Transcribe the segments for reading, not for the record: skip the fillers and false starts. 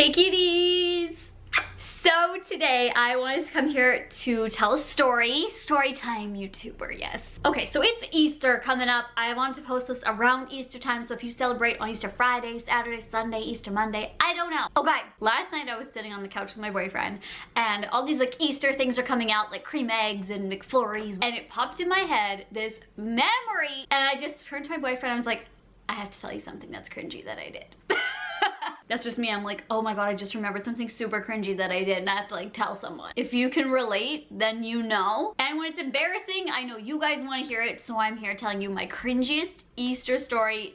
Hey kitties! So today I wanted to come here to tell a story. Storytime YouTuber, yes. Okay, so it's Easter coming up. I wanted to post this around Easter time, so if you celebrate on Easter Friday, Saturday, Sunday, Easter Monday, I don't know. Okay, last night I was sitting on the couch with my boyfriend and all these like Easter things are coming out, like cream eggs and McFlurries, and it popped in my head, this memory, and I just turned to my boyfriend and I was like, I have to tell you something that's cringy that I did. That's just me. I'm like, oh my god, I just remembered something super cringy that I did and I have to like tell someone. If you can relate, then you know. And when it's embarrassing, I know you guys want to hear it, so I'm here telling you my cringiest Easter story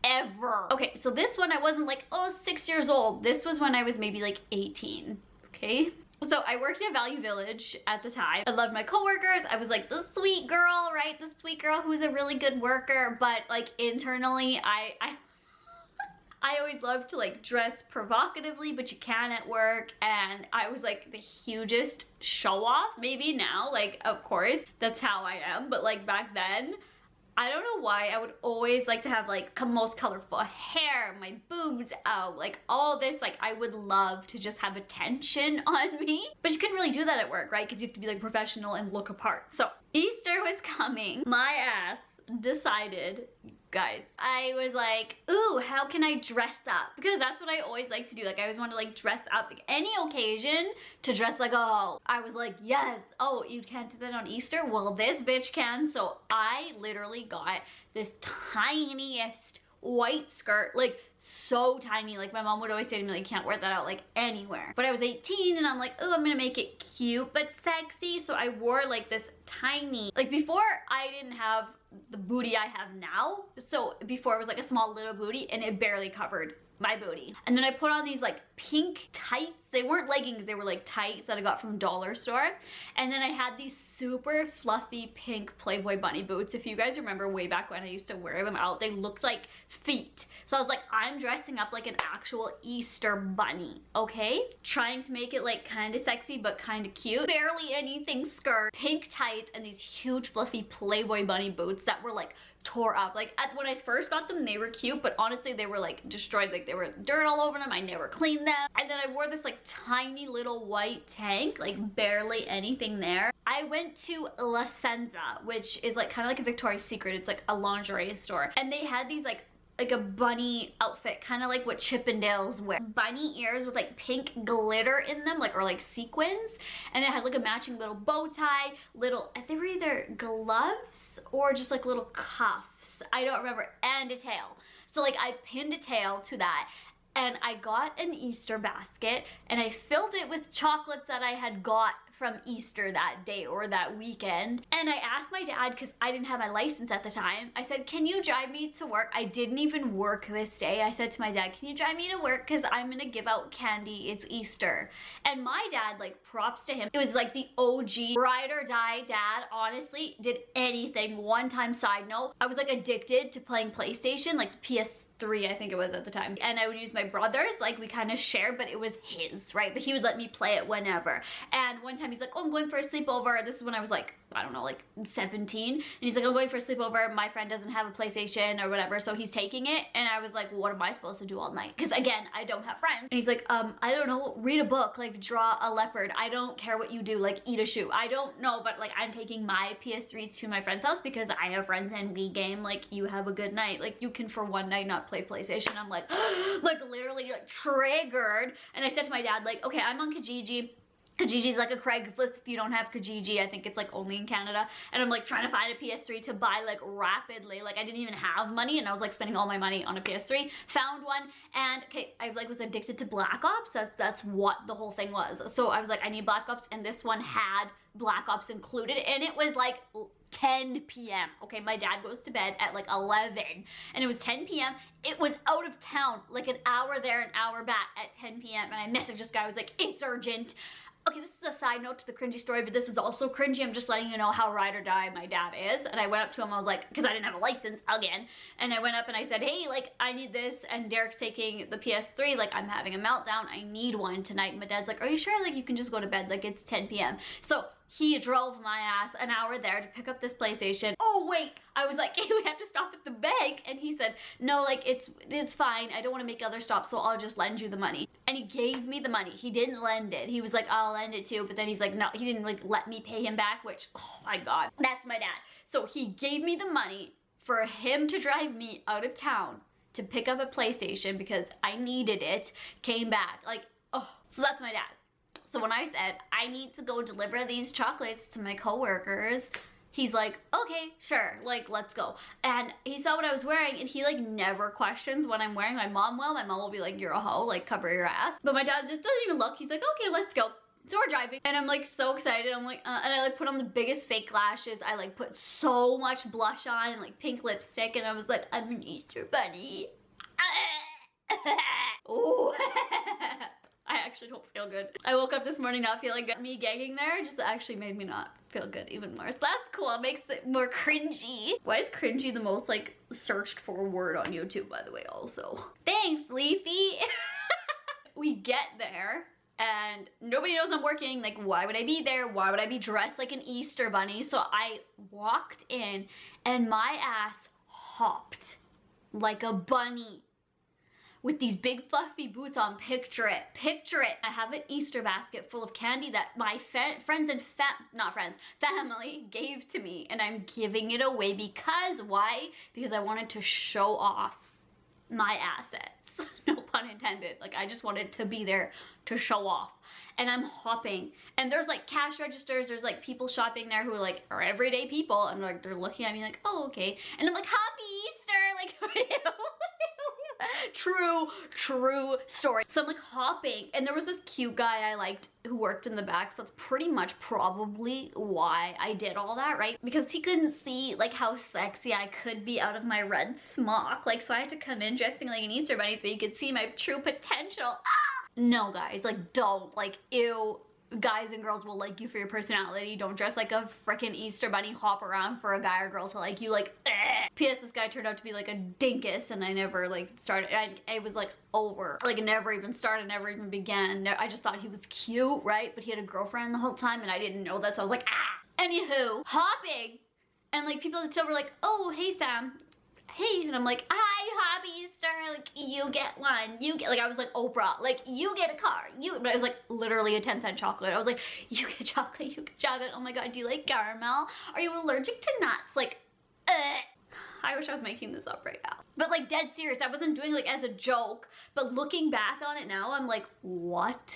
ever. Okay, so this one I wasn't like, oh, 6 years old. This was when I was maybe like 18, okay? So I worked at Value Village at the time. I loved my coworkers. I was like the sweet girl, right? The sweet girl who's a really good worker, but like internally, I always love to like dress provocatively, but you can at work, and I was like the hugest show off. Maybe now, like of course, that's how I am, but like back then, I don't know why I would always like to have like most colorful hair, my boobs out, like all this, like I would love to just have attention on me. But you couldn't really do that at work, right? Because you have to be like professional and look apart. So Easter was coming. My ass decided, guys, I was like, ooh, how can I dress up? Because that's what I always like to do. Like I always want to like dress up, like any occasion to dress like, oh, I was like, yes, oh, you can't do that on Easter? Well, this bitch can. So I literally got this tiniest white skirt, like so tiny. Like my mom would always say to me, like, you can't wear that out like anywhere. But I was 18 and I'm like, oh, I'm gonna make it cute but sexy. So I wore like this tiny, like before I didn't have the booty I have now. So before it was like a small little booty and it barely covered my booty. And then I put on these like pink tights. They weren't leggings, they were like tights that I got from dollar store. And then I had these super fluffy pink Playboy bunny boots. If you guys remember way back when I used to wear them out, they looked like feet. So I was like, I'm dressing up like an actual Easter bunny, okay? Trying to make it like kind of sexy but kind of cute. Barely anything skirt, pink tights, and these huge fluffy Playboy bunny boots that were like tore up. Like when I first got them, they were cute, but honestly they were like destroyed. Like there were dirt all over them. I never cleaned them. And then I wore this like tiny little white tank, like barely anything there. I went to La Senza, which is like kind of like a Victoria's Secret. It's like a lingerie store, and they had these like a bunny outfit, kind of like what Chippendales wear. Bunny ears with like pink glitter in them, like, or like sequins, and it had like a matching little bow tie, little, they were either gloves or just like little cuffs, I don't remember, and a tail. So like I pinned a tail to that, and I got an Easter basket and I filled it with chocolates that I had got from Easter that day or that weekend. And I asked my dad, because I didn't have my license at the time, I said, can you drive me to work? I didn't even work this day. I said to my dad, can you drive me to work, because I'm gonna give out candy, it's Easter. And my dad, like, props to him, it was like the OG ride or die dad. Honestly, did anything. One time, side note, I was like addicted to playing PlayStation, like the PS3 I think it was at the time, and I would use my brother's, like we kind of shared, but it was his, right? But he would let me play it whenever. And one time he's like, oh, I'm going for a sleepover. This is when I was like, I don't know, like 17, and he's like, I'm going for a sleepover, my friend doesn't have a PlayStation or whatever, so he's taking it. And I was like, what am I supposed to do all night? Because again, I don't have friends. And he's like, I don't know, read a book, like draw a leopard, I don't care what you do, like eat a shoe, I don't know, but like I'm taking my PS3 to my friend's house because I have friends and we game. Like, you have a good night, like you can for one night not play PlayStation. I'm like like literally like triggered. And I said to my dad, like, okay, I'm on Kijiji. Kijiji's like a Craigslist if you don't have Kijiji. I think it's like only in Canada. And I'm like trying to find a PS3 to buy like rapidly. Like I didn't even have money and I was like spending all my money on a PS3. Found one, and okay, I like was addicted to Black Ops. That's what the whole thing was. So I was like, I need Black Ops, and this one had Black Ops included, and it was like 10 p.m. Okay, my dad goes to bed at like 11 and it was 10 p.m. It was out of town, like an hour there, an hour back at 10 p.m. And I messaged this guy, I was like, it's urgent. Okay, this is a side note to the cringy story, but this is also cringy. I'm just letting you know how ride or die my dad is. And I went up to him, I was like, because I didn't have a license again. And I went up and I said, hey, like, I need this. And Derek's taking the PS3. Like, I'm having a meltdown. I need one tonight. And my dad's like, are you sure? Like, you can just go to bed. Like, it's 10 p.m. So he drove my ass an hour there to pick up this PlayStation. Oh wait, I was like, hey, we have to stop at the bank. And he said, no, like it's fine. I don't want to make other stops, so I'll just lend you the money. And he gave me the money. He didn't lend it. He was like, I'll lend it too. But then he's like, no, he didn't like let me pay him back, which, oh my God, that's my dad. So he gave me the money for him to drive me out of town to pick up a PlayStation because I needed it, came back. Like, oh, so that's my dad. So when I said, I need to go deliver these chocolates to my coworkers, he's like, okay, sure, like, let's go. And he saw what I was wearing, and he like never questions what I'm wearing. My mom will. My mom will be like, you're a hoe, like cover your ass. But my dad just doesn't even look. He's like, okay, let's go. So we're driving, and I'm like so excited. I'm like, and I like put on the biggest fake lashes. I like put so much blush on and like pink lipstick, and I was like, I'm an Easter bunny. Ooh. I actually don't feel good. I woke up this morning not feeling good. Me gagging there just actually made me not feel good even more. So that's cool. It makes it more cringy. Why is cringy the most like searched for word on YouTube, by the way, also? Thanks, Leafy. We get there and nobody knows I'm working. Like, why would I be there? Why would I be dressed like an Easter bunny? So I walked in and my ass hopped like a bunny. With these big fluffy boots on. Picture it, picture it. I have an Easter basket full of candy that my friends and family gave to me, and I'm giving it away because, why? Because I wanted to show off my assets. No pun intended. Like, I just wanted to be there to show off. And I'm hopping, and there's like cash registers, there's like people shopping there who like are everyday people, and like they're looking at me like, oh, okay. And I'm like, happy Easter, like true story. So I'm like hopping, and there was this cute guy I liked who worked in the back, so that's pretty much probably why I did all that, right? Because he couldn't see like how sexy I could be out of my red smock, like, so I had to come in dressing like an Easter bunny so you could see my true potential. No, guys, like, don't, like, ew. Guys and girls will like you for your personality. Don't dress like a freaking Easter bunny, hop around for a guy or girl to like you, like, eh. P.S. this guy turned out to be like a dinkus, and I never like started, I was like over, like never even started, never even began. I just thought he was cute, right? But he had a girlfriend the whole time and I didn't know that, so I was like, ah. Anywho, hopping, and like people at the till were like, oh, hey Sam. Hey, and I'm like, hi, happy Easter, like, you get one, you get, like, I was like Oprah, like, you get a car, but it was like literally a 10-cent chocolate. I was like, you get chocolate, you get chocolate, oh my God, do you like caramel? Are you allergic to nuts? Like, I wish I was making this up right now. But like, dead serious, I wasn't doing like as a joke, but looking back on it now, I'm like, what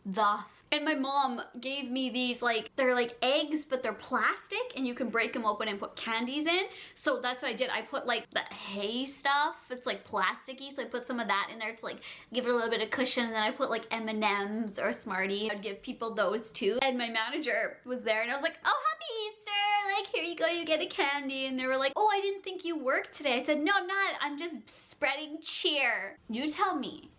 the And my mom gave me these, like, they're like eggs, but they're plastic, and you can break them open and put candies in. So that's what I did. I put like that hay stuff. It's like plasticky, so I put some of that in there to like give it a little bit of cushion. And then I put like M&Ms or Smartie. I'd give people those too. And my manager was there, and I was like, oh, happy Easter! Like, here you go, you get a candy. And they were like, oh, I didn't think you worked today. I said, no, I'm not. I'm just spreading cheer. You tell me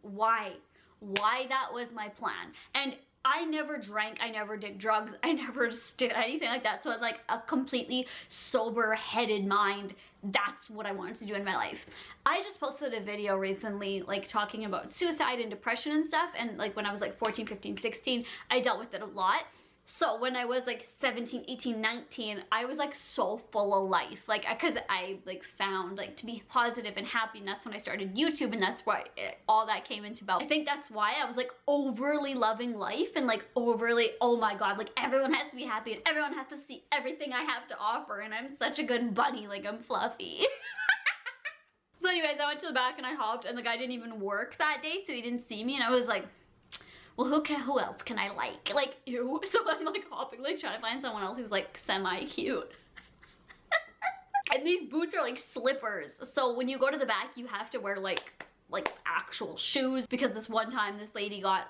why that was my plan. And I never drank, I never did drugs, I never did anything like that. So it's like a completely sober-headed mind. That's what I wanted to do in my life. I just posted a video recently, like, talking about suicide and depression and stuff. And like when I was like 14, 15, 16, I dealt with it a lot. So when I was like 17, 18, 19, I was like so full of life, like, because I like found like to be positive and happy, and that's when I started YouTube, and that's why all that came into about. I think that's why I was like overly loving life and like overly, oh my God, like everyone has to be happy and everyone has to see everything I have to offer, and I'm such a good bunny, like I'm fluffy. So anyways, I went to the back and I hopped, and the guy didn't even work that day, so he didn't see me, and I was like, well, who else can I like? Like, ew. So I'm like hopping, like trying to find someone else who's like semi-cute. And these boots are like slippers. So when you go to the back, you have to wear like actual shoes, because this one time this lady got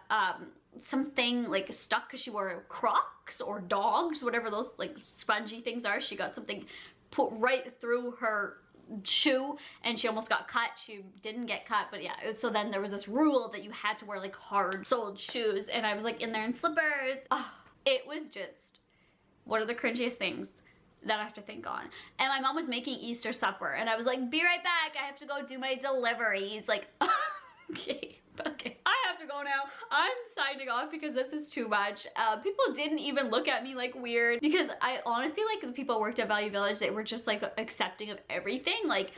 something like stuck because she wore Crocs or dogs, whatever those like spongy things are. She got something put right through her shoe and she almost got cut. She didn't get cut, but yeah, so then there was this rule that you had to wear like hard soled shoes, and I was like in there in slippers. Oh, it was just one of the cringiest things that I have to think on. And my mom was making Easter supper, and I was like, be right back, I have to go do my deliveries. Like, okay, I have to go now. I'm signing off because this is too much. People didn't even look at me like weird because I honestly, like, the people who worked at Value Village, they were just like accepting of everything. Like,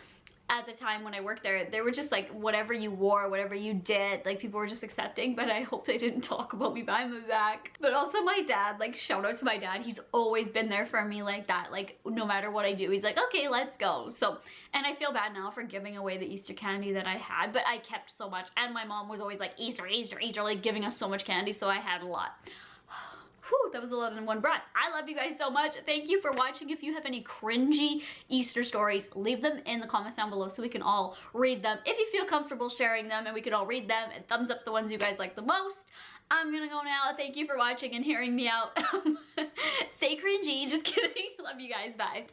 at the time when I worked there, they were just like, whatever you wore, whatever you did, like, people were just accepting. But I hope they didn't talk about me behind my back. But also my dad, like, shout out to my dad, he's always been there for me like that. Like, no matter what I do, he's like, okay, let's go. So, and I feel bad now for giving away the Easter candy that I had, but I kept so much. And my mom was always like, Easter, Easter, Easter, like giving us so much candy, so I had a lot. Whew, that was a lot in one breath. I love you guys so much. Thank you for watching. If you have any cringy Easter stories, leave them in the comments down below so we can all read them. If you feel comfortable sharing them and we can all read them, and thumbs up the ones you guys like the most. I'm gonna go now. Thank you for watching and hearing me out. Stay cringy. Just kidding. Love you guys. Bye.